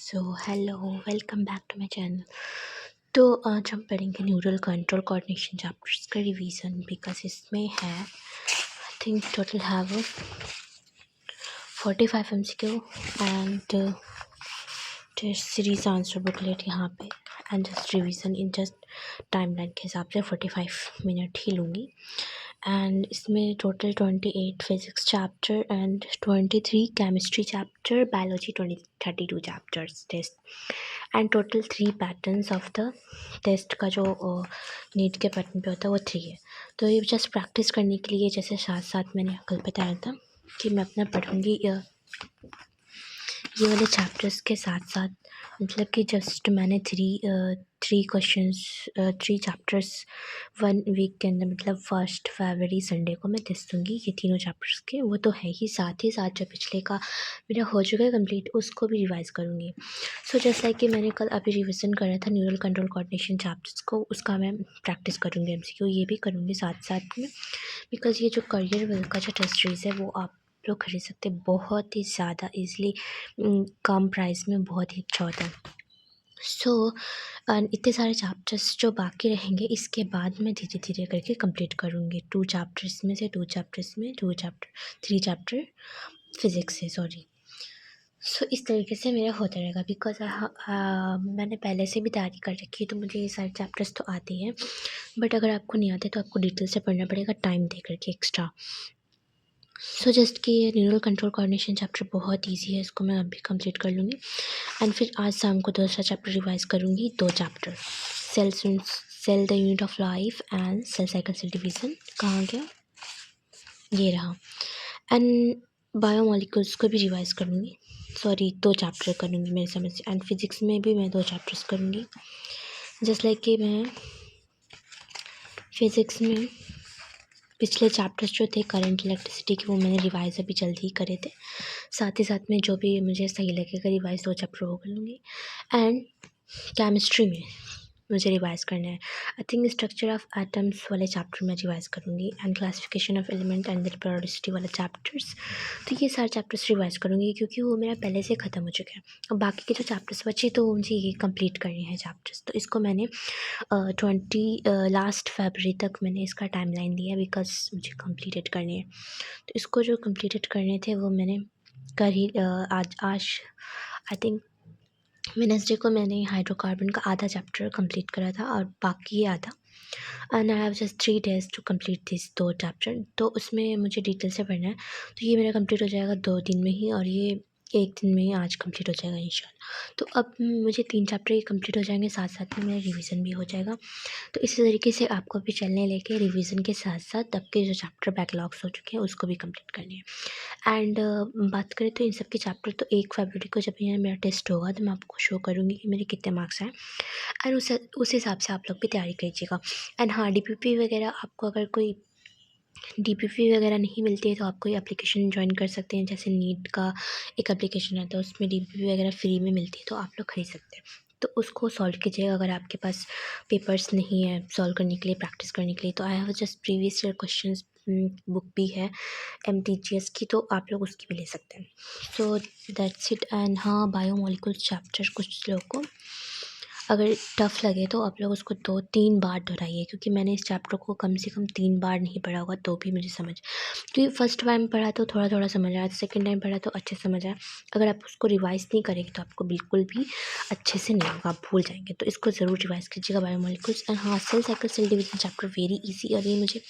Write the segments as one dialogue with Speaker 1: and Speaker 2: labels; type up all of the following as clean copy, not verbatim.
Speaker 1: So hello, welcome back to my channel. तो आज हम पढ़ेंगे न्यूरल कंट्रोल कोऑर्डिनेशन चैप्टर्स का रिवीजन, बिकॉज इसमें है I think total have 45 MCQ and test series answer booklet यहाँ पे and just revision in just timeline के हिसाब से 45 मिनट ही लूँगी। एंड इसमें total 28 physics chapter and 23 chemistry chapter, biology 32 chapters test and total 3 patterns of the test का जो नीट के पैटर्न पे होता है वो 3 है। तो ये जस्ट प्रैक्टिस करने के लिए, जैसे साथ साथ मैंने कल बताया था कि मैं अपना पढ़ूँगी ये वाले चैप्टर्स के साथ साथ, मतलब कि जस्ट मैंने थ्री चैप्टर्स 1 वीक के अंदर, मतलब 1 फरवरी संडे को मैं टेस्ट दूँगी ये तीनों चैप्टर्स के। वो तो है ही, साथ ही साथ जो पिछले का मेरा हो चुका है कंप्लीट उसको भी रिवाइज़ करूँगी। सो जस्ट लाइक कि मैंने कल अभी रिविज़न करा था न्यूरल कंट्रोल कोऑर्डिनेशन चैप्टर्स को, उसका मैं प्रैक्टिस करूँगी, MCQ ये भी करूँगी साथ साथ में, बिकॉज़ ये जो करियर वेल का जो टेस्ट सीरीज़ है वो आप लोग खरीद सकते हैं बहुत ही ज़्यादा ईज़िली, कम प्राइस में बहुत ही अच्छा होता है। सो इतने सारे चैप्टर्स जो बाकी रहेंगे इसके बाद मैं धीरे धीरे करके कंप्लीट करूँगी। 3 चैप्टर फिज़िक्स से, सॉरी। सो इस तरीके से मेरा होता रहेगा, बिकॉज़ मैंने पहले से भी तैयारी कर रखी है, तो मुझे ये सारे चैप्टर्स तो आते हैं। बट अगर आपको नहीं आते तो आपको डिटेल से पढ़ना पड़ेगा, टाइम दे करके एक्स्ट्रा। सो जस्ट कि ये न्यूरल कंट्रोल कोऑर्डिनेशन चैप्टर बहुत ईजी है, इसको मैं अभी कंप्लीट कर लूँगी एंड फिर आज शाम को दूसरा चैप्टर रिवाइज़ करूँगी, 2 chapter, cell the unit of life and cell cycle cell division. कहाँ गया, ये रहा। एंड बायोमोलिक्यूल्स को भी रिवाइज़ करूँगी, सॉरी 2 चैप्टर करूँगी मेरे समझ से। एंड फिज़िक्स में भी मैं 2 चैप्टर्स करूँगी, जस्ट लाइक कि मैं फिज़िक्स में पिछले चैप्टर्स जो थे करंट इलेक्ट्रिसिटी के, वो मैंने रिवाइज़ अभी जल्दी ही करे थे। साथ ही साथ में जो भी मुझे सही लगेगा रिवाइज़ 2 चैप्टर वो कर लूँगी। एंड केमिस्ट्री में मुझे रिवाइज़ करना है, I think structure of atoms वाले चैप्टर में रिवाइज़ करूँगी and classification of element and their periodicity वाले चैप्टर्स। तो ये सारे चैप्टर्स रिवाइज़ करूँगी क्योंकि वो मेरा पहले से ख़त्म हो चुका है। अब बाकी के जो चैप्टर्स बचे तो मुझे ये कंप्लीट करने हैं चैप्टर्स। तो इसको मैंने लास्ट फरवरी तक मैंने इसका टाइमलाइन दिया, बिकॉज़ मुझे कंप्लीटेड करने हैं। तो इसको जो कंप्लीटेड करने थे वो मैंने आज आई थिंक वेडनेसडे को मैंने हाइड्रोकार्बन का आधा चैप्टर कंप्लीट करा था और बाकी आधा, and I have just 3 days to complete this 2 chapter. तो उसमें मुझे डिटेल से पढ़ना है, तो ये मेरा कंप्लीट हो जाएगा 2 दिन में ही, और ये 1 दिन में ही आज कंप्लीट हो जाएगा इंशाल्लाह। तो अब मुझे 3 चैप्टर ये कंप्लीट हो जाएंगे, साथ साथ में मेरा रिवीजन भी हो जाएगा। तो इसी तरीके से आपको भी चलने लेके रिवीजन के साथ साथ आपके जो चैप्टर बैकलॉग्स हो चुके हैं उसको भी कंप्लीट करने हैं। एंड बात करें तो इन सब के चैप्टर तो 1 फरवरी को जब ये मेरा टेस्ट होगा तो मैं आपको शो करूँगी कि मेरे कितने मार्क्स आए, एंड उस हिसाब से आप लोग भी तैयारी कीजिएगा। एंड हाँ, DPP वगैरह आपको अगर कोई DPP वगैरह नहीं मिलती है तो आप कोई एप्लीकेशन ज्वाइन कर सकते हैं, जैसे नीट का एक एप्लीकेशन आता है उसमें DPP वगैरह फ्री में मिलती है, तो आप लोग खरीद सकते हैं। तो उसको सॉल्व कीजिएगा अगर आपके पास पेपर्स नहीं है सॉल्व करने के लिए, प्रैक्टिस करने के लिए। तो आई have just previous year questions book भी है MTGS की, तो आप लोग उसकी भी ले सकते हैं। So that's it. एंड हाँ, बायोमोलिकुल्स चैप्टर कुछ लोगों को अगर टफ़ लगे तो आप लोग उसको 2-3 बार दोहराइए, क्योंकि मैंने इस चैप्टर को कम से कम 3 बार नहीं पढ़ा होगा तो भी मुझे समझ, क्योंकि फर्स्ट टाइम पढ़ा तो थोड़ा थोड़ा समझ आया, सेकंड टाइम पढ़ा तो अच्छे समझ आया। अगर आप उसको रिवाइज़ नहीं करेंगे तो आपको बिल्कुल भी अच्छे से नहीं होगा, आप भूल जाएंगे। तो इसको ज़रूर रिवाइज़ कीजिएगा बायोमोलिकुल्स। एंड हाँ, cell cycle cell division chapter very easy, और ये मुझे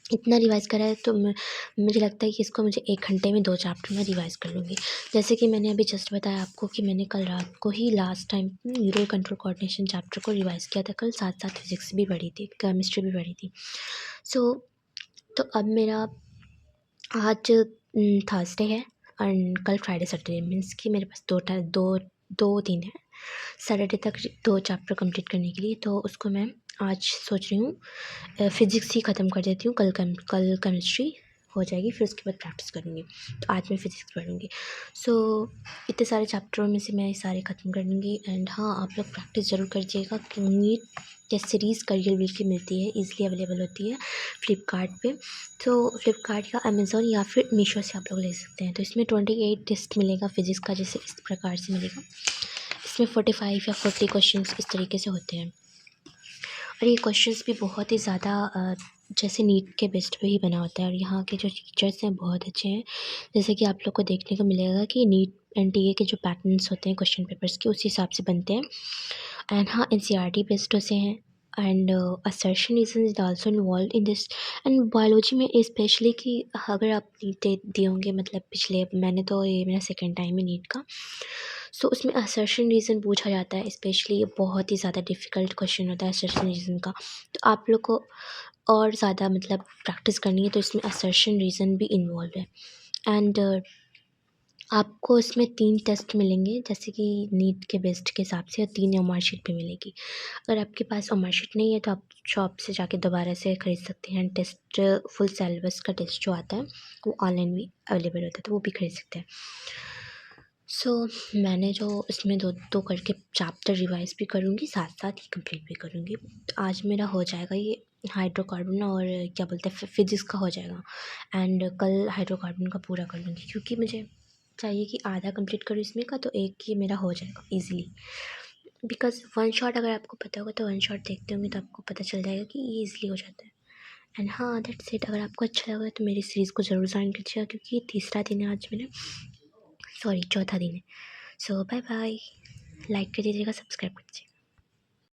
Speaker 1: इतना रिवाइज़ करा है तो मुझे लगता है कि इसको मुझे 1 घंटे में 2 चैप्टर में रिवाइज़ कर लूँगी। जैसे कि मैंने अभी जस्ट बताया आपको कि मैंने कल रात को ही last time neural control coordination chapter को रिवाइज़ किया था कल, साथ साथ फिज़िक्स भी पढ़ी थी, केमिस्ट्री भी पढ़ी थी। सो तो अब मेरा आज थर्सडे है एंड कल फ्राइडे सैटरडे, मीन्स कि मेरे पास 2 दिन है सैटरडे तक 2 चैप्टर कंप्लीट करने के लिए। तो उसको मैं आज सोच रही हूँ फ़िज़िक्स ही ख़त्म कर देती हूँ, कल केमिस्ट्री हो जाएगी, फिर उसके बाद प्रैक्टिस करूँगी। तो आज मैं फ़िज़िक्स पढ़ूँगी। सो इतने सारे चैप्टरों में से मैं ये सारे ख़त्म कर लूँगी। एंड हाँ, आप लोग प्रैक्टिस ज़रूर करिएगा, NEET test series career will की मिलती है, ईज़िली अवेलेबल होती है फ्लिपकार्ट पे। तो फ्लिपकार्ट या अमेज़ॉन या फिर मीशो से आप लोग ले सकते हैं। तो इसमें 28 टेस्ट मिलेगा फिज़िक्स का, जैसे इस प्रकार से मिलेगा। जिसमें 45 या 40 क्वेश्चंस इस तरीके से होते हैं। और ये क्वेश्चंस भी बहुत ही ज़्यादा जैसे नीट के बेस्ड पे ही बना होता है, और यहाँ के जो टीचर्स हैं बहुत अच्छे हैं। जैसे कि आप लोग को देखने को मिलेगा कि नीट एनटीए के जो पैटर्न्स होते हैं क्वेश्चन पेपर्स के, उसी हिसाब से बनते हैं। एंड हाँ, एनसीईआरटी बेस्ड से हैं। And assertion reason is also involve in this. And biology में स्पेशली कि अगर आप नीट दे दिए होंगे, मतलब पिछले, मैंने तो ये मेरा सेकेंड टाइम है नीट का, सो उसमें असर्शन रीज़न पूछा जाता है। स्पेशली ये बहुत ही ज़्यादा डिफ़िकल्ट क्वेश्चन होता है असर्शन रीज़न का। तो आप लोग को और ज़्यादा मतलब प्रैक्टिस करनी है, तो इसमें असर्शन रीज़न भी इन्वॉल्व है। एंड आपको इसमें 3 टेस्ट मिलेंगे, जैसे कि नीट के बेस्ड के हिसाब से, और 3 एमआर शीट भी मिलेगी। अगर आपके पास एमआर शीट नहीं है तो आप शॉप से जाके दोबारा से ख़रीद सकते हैं। टेस्ट फुल सिलेबस का टेस्ट जो आता है वो ऑनलाइन भी अवेलेबल होता है, तो वो भी खरीद सकते हैं। सो मैंने जो इसमें 2-2 करके चैप्टर रिवाइज़ भी करूँगी, साथ-साथ ही कंप्लीट भी करूँगी। तो आज मेरा हो जाएगा ये हाइड्रोकार्बन और क्या बोलते हैं फिज़िक्स का हो जाएगा। एंड कल हाइड्रोकार्बन का पूरा कर लूँगी, क्योंकि मुझे चाहिए कि आधा कंप्लीट करूँ इसमें का, तो एक ये मेरा हो जाएगा ईज़िली। बिकॉज़ वन शॉट अगर आपको पता होगा, तो वन शॉट देखते होंगे तो आपको पता चल जाएगा कि ये ईज़िली हो जाता है। एंड हाँ, दैट्स इट। अगर आपको अच्छा लगा तो मेरी सीरीज़ को ज़रूर जॉइन कीजिएगा, क्योंकि ये तीसरा दिन है आज मेरा, सॉरी चौथा दिन है। सो बाय बाय। लाइक कर दीजिएगा, सब्सक्राइब कर दीजिएगा।